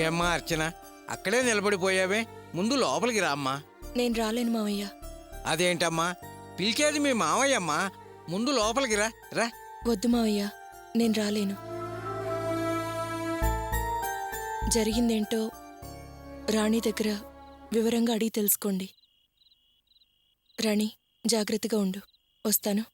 ఏమ్మా అర్చన, అక్కడే నిలబడిపోయావే, ముందు లోపలికి రామ్మా. నేను రాలేను మావయ్య. అదేంటమ్మా, పిలిచేది మీ మావయ్యమ్మా, ముందు లోపలికి రా. రా. వద్దు మావయ్య, నేను రాలేను. జరిగిందేంటో రాణి దగ్గర వివరంగా అడిగి తెలుసుకోండి. రాణి, జాగ్రత్తగా ఉండు. వస్తాను.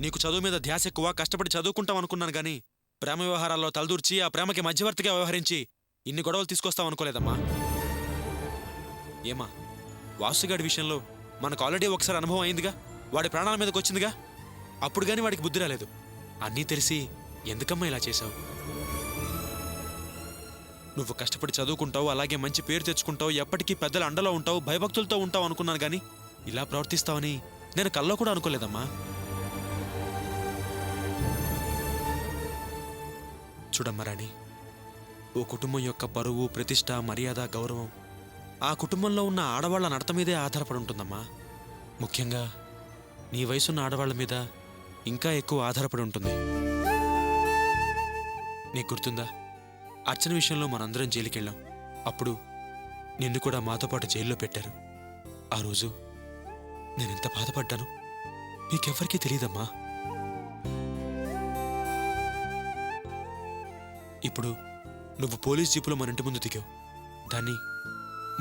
నీకు చదువు మీద ధ్యాస ఎక్కువ, కష్టపడి చదువుకుంటాం అనుకున్నాను గాని ప్రేమ వ్యవహారాల్లో తలదూర్చి ఆ ప్రేమకి మధ్యవర్తిగా వ్యవహరించి ఇన్ని గొడవలు తీసుకొస్తావనుకోలేదమ్మా. ఏమా, వాసుగాడి విషయంలో మనకు ఆల్రెడీ ఒకసారి అనుభవం అయిందిగా, వాడి ప్రాణాల మీదకి వచ్చిందిగా. అప్పుడు గాని వాడికి బుద్ధి రాలేదు. అన్నీ తెలిసి ఎందుకమ్మా ఇలా చేశావు? నువ్వు కష్టపడి చదువుకుంటావు, అలాగే మంచి పేరు తెచ్చుకుంటావు, ఎప్పటికీ పెద్దల అండలో ఉంటావు, భయభక్తులతో ఉంటావు అనుకున్నాను గాని ఇలా ప్రవర్తిస్తావని నేను కల్లో కూడా అనుకోలేదమ్మా. చూడమ్మా రాణి, ఓ కుటుంబం యొక్క పరువు, ప్రతిష్ట, మర్యాద, గౌరవం ఆ కుటుంబంలో ఉన్న ఆడవాళ్ల నడత మీదే ఆధారపడి ఉంటుందమ్మా. ముఖ్యంగా నీ వయసున్న ఆడవాళ్ల మీద ఇంకా ఎక్కువ ఆధారపడి ఉంటుంది. నీకు గుర్తుందా, అర్చన విషయంలో మనందరం జైలుకెళ్ళాం. అప్పుడు నిన్ను కూడా మాతో పాటు జైల్లో పెట్టారు. ఆ రోజు నేనెంత బాధపడ్డాను నీకెవ్వరికీ తెలియదమ్మా. ఇప్పుడు నువ్వు పోలీస్ జీపులో మన ఇంటి ముందు దిగావు. దాన్ని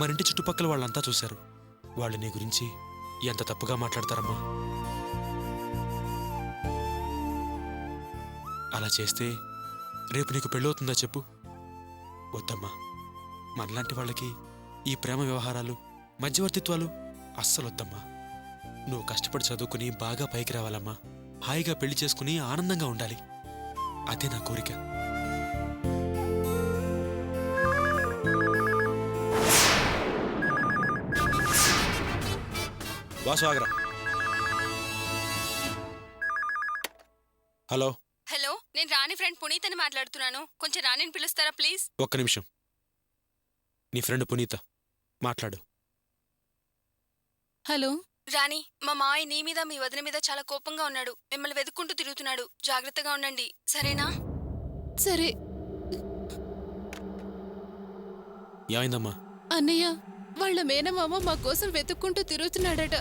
మన ఇంటి చుట్టుపక్కల వాళ్ళంతా చూశారు. వాళ్ళు నీ గురించి ఎంత తప్పుగా మాట్లాడతారమ్మా. అలా చేస్తే రేపు నీకు పెళ్ళవుతుందా చెప్పు? వద్దమ్మా, మనలాంటి వాళ్ళకి ఈ ప్రేమ వ్యవహారాలు, మధ్యవర్తిత్వాలు అస్సలొద్దమ్మా. నువ్వు కష్టపడి చదువుకుని బాగా పైకి రావాలమ్మా. హాయిగా పెళ్లి చేసుకుని ఆనందంగా ఉండాలి. అదే నా కోరిక. వాసు, ఆగ్రా. హలో. హలో, నేను రాణి ఫ్రెండ్ పునీత్ అని మాట్లాడుతున్నాను. కొంచెం రాణిని పిలుస్తారా ప్లీజ్? ఒక్క నిమిషం. నీ ఫ్రెండ్ పునీత మాట్లాడు. హలో రాణి, మా మావయ్య నీ మీద మీ వదిన మీద చాలా కోపంగా ఉన్నాడు. మిమ్మల్ని వెతుక్కుంటూ తిరుగుతున్నాడు. జాగ్రత్తగా ఉండండి, సరేనా? సరే ఏమైందమ్మా? అన్నయ్య, వాళ్ళ మేనమామ మా కోసం వెతుక్కుంటూ తిరుగుతున్నాడట.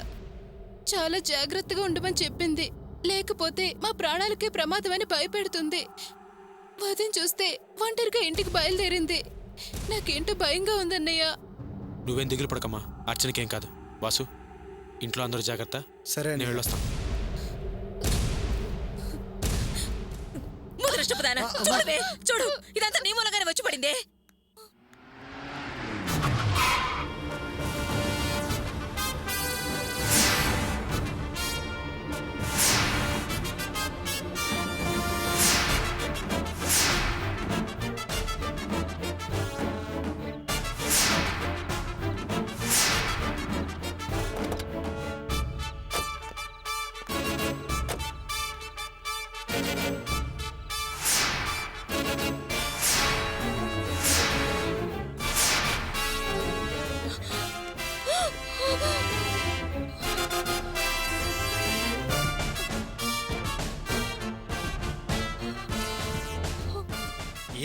చాలా జాగ్రత్తగా ఉండమని చెప్పింది. లేకపోతే మా ప్రాణాలకే ప్రమాదమని భయపెడుతుంది. వదిన చూస్తే ఒంటరిగా ఇంటికి బయలుదేరింది. నాకేంటో భయంగా ఉందన్నయ్య. నువ్వేం దిగులు పడకమ్మా, అర్చనకేం కాదు. వాసు, ఇంట్లో అందరూ జాగ్రత్త. సరే, నేను వెళ్ళొస్తాను. చూడు, ఇదంతా నీ మూలంగానే వచ్చి పడిందే.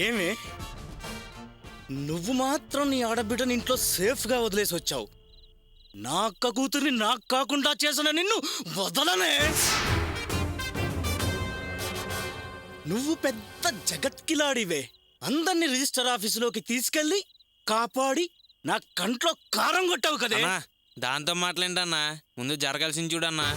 ఏమే, నువ్వు మాత్రం నీ ఆడబిడ్డని ఇంట్లో సేఫ్గా వదిలేసి వచ్చావు. నా అక్క కూతుర్ని నాకు కాకుండా చేసిన నిన్ను వదలనే. నువ్వు పెద్ద జగత్కిలాడివే. అందరినీ రిజిస్టర్ ఆఫీసులోకి తీసుకెళ్ళి కాపాడి నా కంట్లో కారం కొట్టావు కదే. దాంతో మాట్లాడన్నా, ముందు జరగాల్సింది చూడన్నా.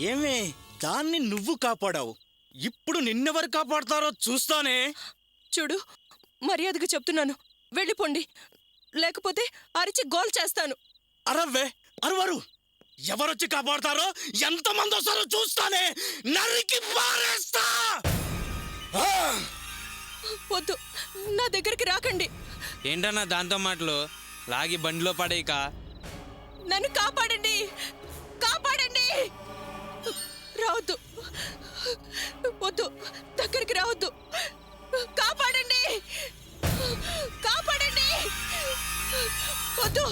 ఏమే, దాన్ని నువ్వు కాపాడావు. ఇప్పుడు నిన్నెవరు కాపాడతారో చూస్తానే. చూడు, మర్యాదగా చెప్తున్నాను, వెళ్ళిపోండి. లేకపోతే అరిచి గోల్ చేస్తాను. అరవ్వే, అరవరు. ఎవరొచ్చి కాపాడతారో, ఎంతమంది వస్తారో చూస్తానే. నరికి పారేస్తా. వద్దు, నా దగ్గరికి రాకండి. ఏంటన్నా దాంతో మాటలు? లాగి బండిలో పడేయక. నన్ను కాపాడండి, కాపాడండి. రావద్దు, వద్దు, దగ్గరికి రావద్దు. కాపాడండి, కాపాడండి, వద్దు,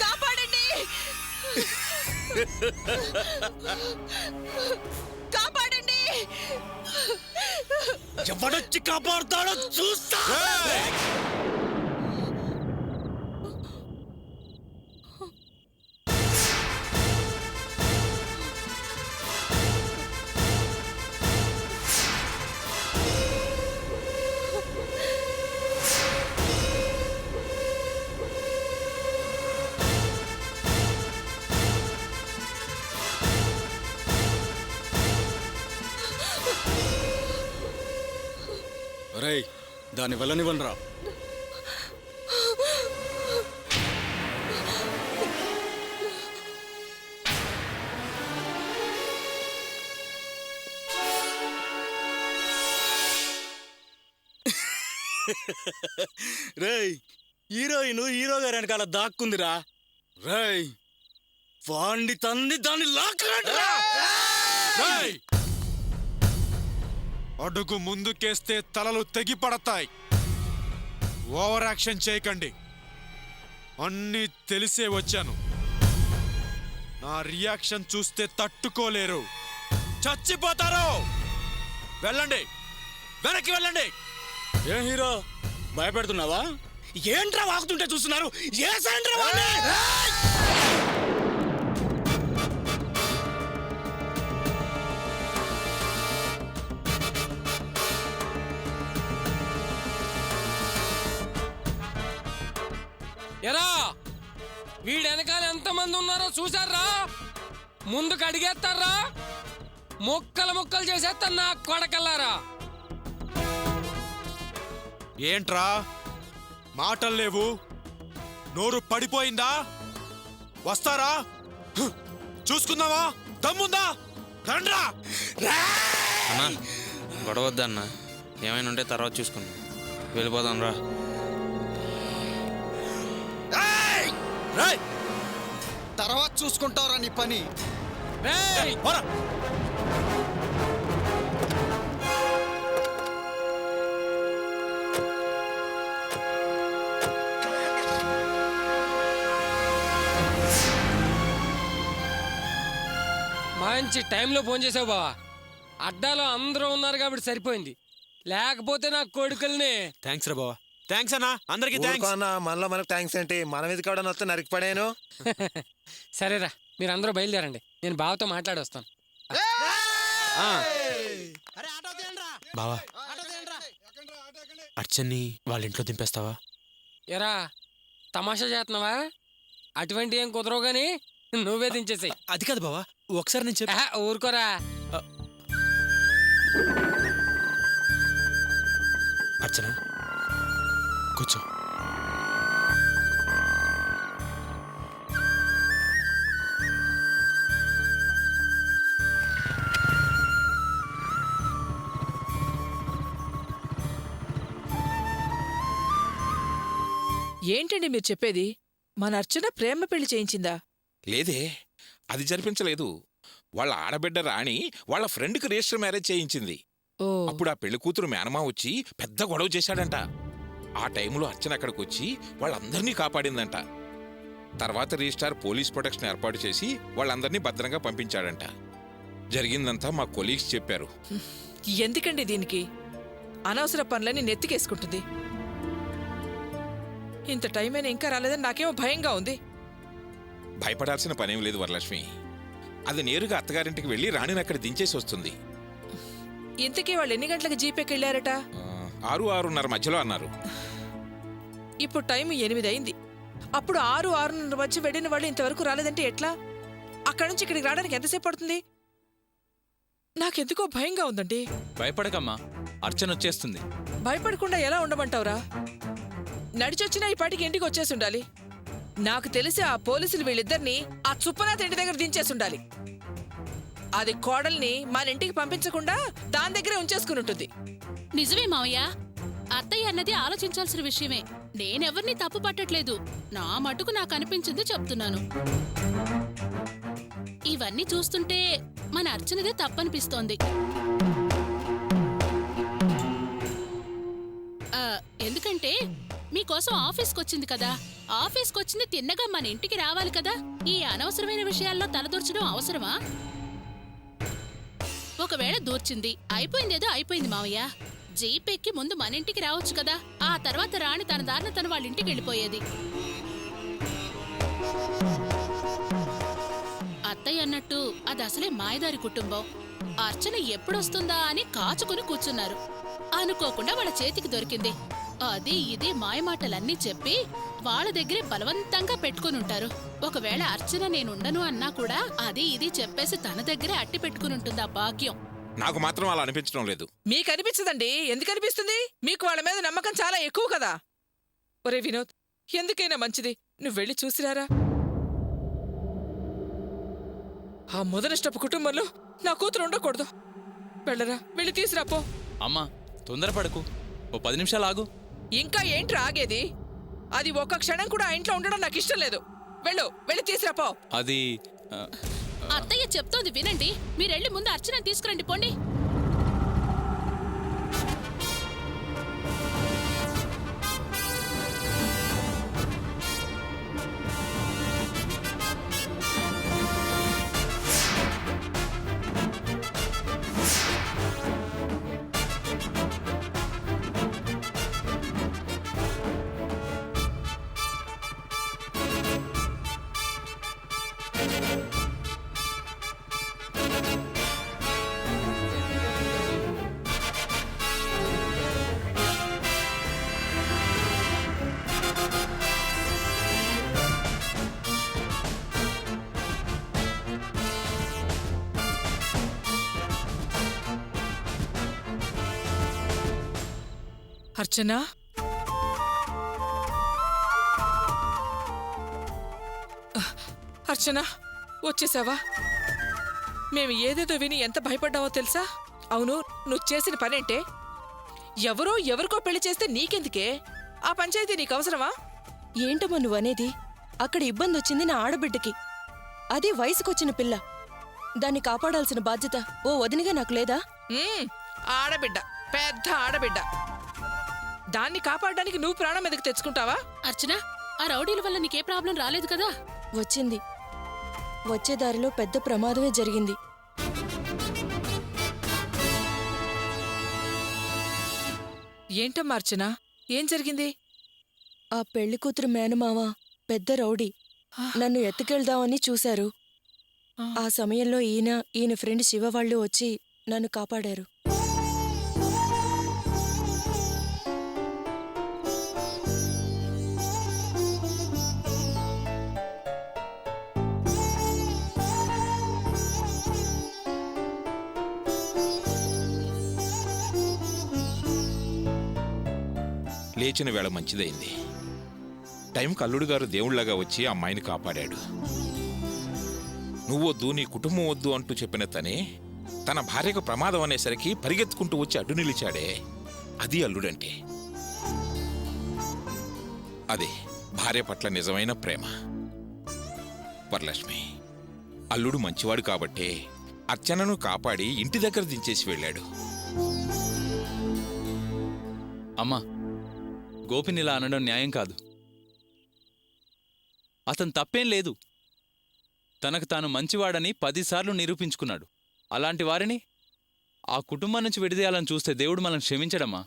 కాపాడండి, కాపాడండి. ఎవడొచ్చి కాపాడుతాడో చూస్తా. రేయ్, దాన్ని వెళ్ళనివ్వనరా. రేయ్, హీరో గారి వెనకాల దాక్కుందిరా. రేయ్, వాణ్ణి తంది దాన్ని లాక్కరా. రేయ్! అడుగు ముందుకేస్తే తలలు తెగి పడతాయి. ఓవర్ యాక్షన్ చేయకండి. అన్నీ తెలిసే వచ్చాను. నా రియాక్షన్ చూస్తే తట్టుకోలేరు, చచ్చిపోతారు. వెళ్ళండి, వెనక్కి వెళ్ళండి. ఏం హీరో, భయపెడుతున్నావా? ఏంట్రా వాగుతుంటే చూస్తున్నారు? ఏ సెంటర్ ఎరా వీడు వెనకాల ఎంతమంది ఉన్నారో చూసారా? ముందుకు అడిగేస్తారా? ముక్కలు ముక్కలు చేసేస్తారు నా కొడకల్లారా. ఏంట్రా మాటలు లేవు? నోరు పడిపోయిందా? వస్తారా? చూసుకుందామా? దమ్ముందా? రండ్రా. అన్నా గొడవద్దన్నా, ఏమైనా ఉంటే తర్వాత చూసుకుందాం. వెళ్ళిపోదాం రా. తర్వాత చూసుకుంటావురా నీ పని. రేయ్! మంచి టైంలో ఫోన్ చేసావు బావా. అడ్డాలో అందరూ ఉన్నారు కాబట్టి సరిపోయింది, లేకపోతే నా కొడుకుల్ని. థ్యాంక్స్ రా బావా. థ్యాంక్స్ అన్నా, అందరికి థ్యాంక్స్. మనలో మనకు థ్యాంక్స్ ఏంటి? మన మీద కూడా వస్తే నరికి పడాను. సరేరా, మీరు అందరూ బయలుదేరండి, నేను బావతో మాట్లాడి వస్తాను. బావా, అర్చన్ని వాళ్ళ ఇంట్లో దింపేస్తావా? ఎరా తమాషా చేస్తున్నావా? అటువంటి ఏం కుదరవు గాని నువ్వే దించేసాయి. అది కాదు బావా, ఒకసారి నేను చెప్పా. ఊరుకోరా. అర్చన కూర్చో. ఏంటండి మీరు చెప్పేది? మన అర్చన ప్రేమ పెళ్లి చేయించిందా? లేదే, అది జరిపించలేదు. వాళ్ళ ఆడబిడ్డ రాణి వాళ్ళ ఫ్రెండ్కి రిజిస్టర్ మ్యారేజ్ చేయించింది. ఓ, అప్పుడు ఆ పెళ్లి కూతురు మేనమా వచ్చి పెద్ద గొడవ చేశాడంట. ఆ టైంలో అర్చన అక్కడికి వచ్చి వాళ్ళందరినీ కాపాడిందంట. తర్వాత రిజిస్టార్ పోలీస్ ప్రొటెక్షన్ ఏర్పాటు చేసి వాళ్ళందరినీ భద్రంగా పంపించాడంట. జరిగిందంతా మా కొలీగ్స్ చెప్పారు. ఎందుకండి దీనికి? అనవసర పనులని నెత్తికేసుకుంటుంది. ఇంత టైం అయినా ఇంకా రాలేదని నాకేమో భయంగా ఉంది. భయపడాల్సిన పనేం లేదు వరలక్ష్మి. అది నేరుగా అత్తగారింటికి వెళ్ళి రాణిని అక్కడ దించేసి వస్తుంది. ఇంతకీ వాళ్ళు ఎన్ని గంటలకు జీపేకి వెళ్ళారట? 6-6:30 మధ్యలో అన్నారు. ఇప్పుడు టైం 8 అయింది. అప్పుడు 6-6:30 మధ్య వెళ్ళిన వాళ్ళు ఇంతవరకు రాలేదంటే ఎట్లా? అక్కడి నుంచి ఇక్కడికి రావడానికి ఎంతసేపు పడుతుంది? నాకెందుకో భయంగా ఉందండి. భయపడకమ్మా, అర్చన వచ్చేస్తుంది. భయపడకుండా ఎలా ఉండమంటావురా? నడిచొచ్చినా ఈ పాటికి ఇంటికి వచ్చేసి ఉండాలి. నాకు తెలిసి ఆ పోలీసులు వీళ్ళిద్దరినీ ఆ చుప్పనాథ్ ఇంటి దగ్గర దించేసి ఉండాలి. అది కోడల్ని మన ఇంటికి పంపించకుండా దాని దగ్గరే ఉంచేసుకుని ఉంటుంది. నిజమే మావయ్య, అత్తయ్య అన్నది ఆలోచించాల్సిన విషయమే. నేనెవరిని తప్పు పట్టట్లేదు. నా మటుకు నాకు అనిపించింది చెప్తున్నాను. ఇవన్నీ చూస్తుంటే మన అర్చనదే తప్పనిపిస్తోంది. ఎందుకంటే మీకోసం ఆఫీస్కొచ్చింది కదా, ఆఫీస్కొచ్చింది తిన్నగా మన ఇంటికి రావాలి కదా. ఈ అనవసరమైన విషయాల్లో తలదూర్చడం అవసరమా? ఒకవేళ దూర్చింది, అయిపోయిందేదో అయిపోయింది మావయ్య. జీప్ ఎక్కి ముందు మన ఇంటికి రావచ్చు కదా, ఆ తర్వాత రాణి తన దారిన తన వాళ్ళ ఇంటికి వెళ్ళిపోయేది. అత్తయ్య అన్నట్టు అది అసలే మాయదారి కుటుంబం. అర్చన ఎప్పుడొస్తుందా అని కాచుకుని కూర్చున్నారు. అనుకోకుండా వాళ్ళ చేతికి దొరికింది. అది ఇది మాయమాటలన్నీ చెప్పి వాళ్ళ దగ్గరే బలవంతంగా పెట్టుకునుంటారు. ఒకవేళ అర్చన నేనుండను అన్నా కూడా అది ఇది చెప్పేసి తన దగ్గరే అట్టి పెట్టుకునుంటుంది. ఆ భాగ్యం నాకు మాత్రం అలా అనిపించడం లేదు. మీకు అనిపించదండి. ఎందుకు అనిపిస్తుంది? మీకు వాళ్ళ మీద నమ్మకం చాలా ఎక్కువ కదా. ఒరే వినోద్, ఎందుకైనా మంచిది నువ్వు వెళ్ళి చూసిరారా. ఆ మొదనష్టపు కుటుంబంలో నా కూతురు ఉండకూడదు. వెళ్ళరా, వెళ్ళి తీసురాపో. అమ్మా తొందరపడకు, ఓ 10 నిమిషాలు ఆగు. ఇంకా ఏంట్రా ఆగేది? అది ఒక్క క్షణం కూడా ఆ ఇంట్లో ఉండడం నాకు ఇష్టం లేదు. వెళ్ళి తీసురాపో. అది అత్తయ్య చెప్తోంది వినండి. మీరెళ్ళి ముందు అర్చన తీసుకురండి, పోండి. అర్చనా, అర్చనా వచ్చేసావా? మేము ఏదేదో విని ఎంత భయపడ్డావో తెలుసా? అవును, నువ్వు చేసిన పనేంటే? ఎవరికో పెళ్లి చేస్తే నీకెందుకే? ఆ పంచాయతీ నీకు అవసరమా? ఏంటమ్మా నువ్వనేది? అక్కడ ఇబ్బంది వచ్చింది నా ఆడబిడ్డకి. అది వయసుకొచ్చిన పిల్ల. దాన్ని కాపాడాల్సిన బాధ్యత ఓ వదినిగా నాకు లేదా? ఆడబిడ్డ, పెద్ద ఆడబిడ్డ. దాన్ని కాపాడడానికి నువ్వు ప్రాణం మీదకి తెచ్చుకుంటావా? అర్చన, ఆ రౌడీల వల్ల నీకే ప్రాబ్లం రాలేదు కదా? వచ్చింది. వచ్చే దారిలో పెద్ద ప్రమాదమే జరిగింది. ఏంటమ్మా అర్చన, ఏం జరిగింది? ఆ పెళ్లి కూతురు మేనమావ పెద్ద రౌడీ నన్ను ఎత్తుకెళ్దామని చూశారు. ఆ సమయంలో ఈయన ఫ్రెండ్ శివ వాళ్ళు వచ్చి నన్ను కాపాడారు. లేచిన వేళ మంచిదైంది. టైంకి అల్లుడు గారు దేవుళ్లాగా వచ్చి అమ్మాయిని కాపాడాడు. నువ్వొద్దు, నీ కుటుంబం వద్దు అంటూ చెప్పిన తనే తన భార్యకు ప్రమాదం అనేసరికి పరిగెత్తుకుంటూ వచ్చి అడ్డు నిలిచాడే, అది అల్లుడంటే. అదే భార్య పట్ల నిజమైన ప్రేమ. వరలక్ష్మి, అల్లుడు మంచివాడు కాబట్టే అర్చనను కాపాడి ఇంటి దగ్గర దించేసి వెళ్ళాడు. అమ్మా, గోపినిలా అనడం న్యాయం కాదు. అతను తప్పేం లేదు. తనకు తాను మంచివాడని 10 సార్లు నిరూపించుకున్నాడు. అలాంటి వారిని ఆ కుటుంబం నుంచి విడిదేయాలని చూస్తే దేవుడు మనల్ని క్షమించడమ్మా?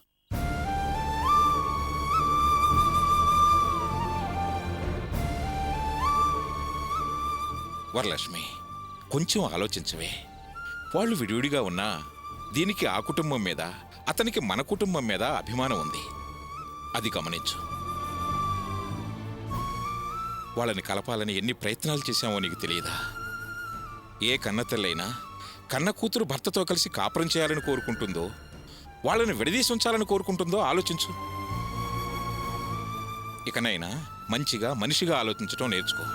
వరలక్ష్మి, కొంచెం ఆలోచించవే. వాళ్ళు విడివిడిగా ఉన్నా దీనికి ఆ కుటుంబం మీద, అతనికి మన కుటుంబం మీద అభిమానం ఉంది. అది గమనించు. వాళ్ళని కలపాలని ఎన్ని ప్రయత్నాలు చేశామో నీకు తెలియదా? ఏ కన్నతల్లైనా కన్న కూతురు భర్తతో కలిసి కాపురం చేయాలని కోరుకుంటుందో, వాళ్ళని విడదీసి ఉంచాలని కోరుకుంటుందో ఆలోచించు. ఇకనైనా మంచిగా మనిషిగా ఆలోచించటం నేర్చుకో.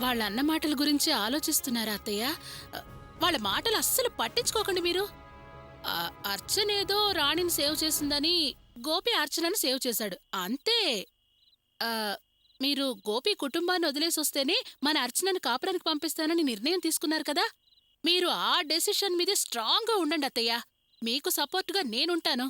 వాళ్ళ అన్న మాటల గురించి ఆలోచిస్తున్నారా అత్తయ్య? వాళ్ళ మాటలు అస్సలు పట్టించుకోకండి మీరు. అర్చనేదో రాణిని సేవ్ చేసిందని గోపి అర్చనను సేవ్ చేశాడు అంతే. మీరు గోపి కుటుంబాన్ని వదిలేసొస్తేనే మన అర్చనను కాపురానికి పంపిస్తానని నిర్ణయం తీసుకున్నారు కదా. మీరు ఆ డెసిషన్ మీద స్ట్రాంగ్గా ఉండండి అత్తయ్య. మీకు సపోర్ట్గా నేనుంటాను.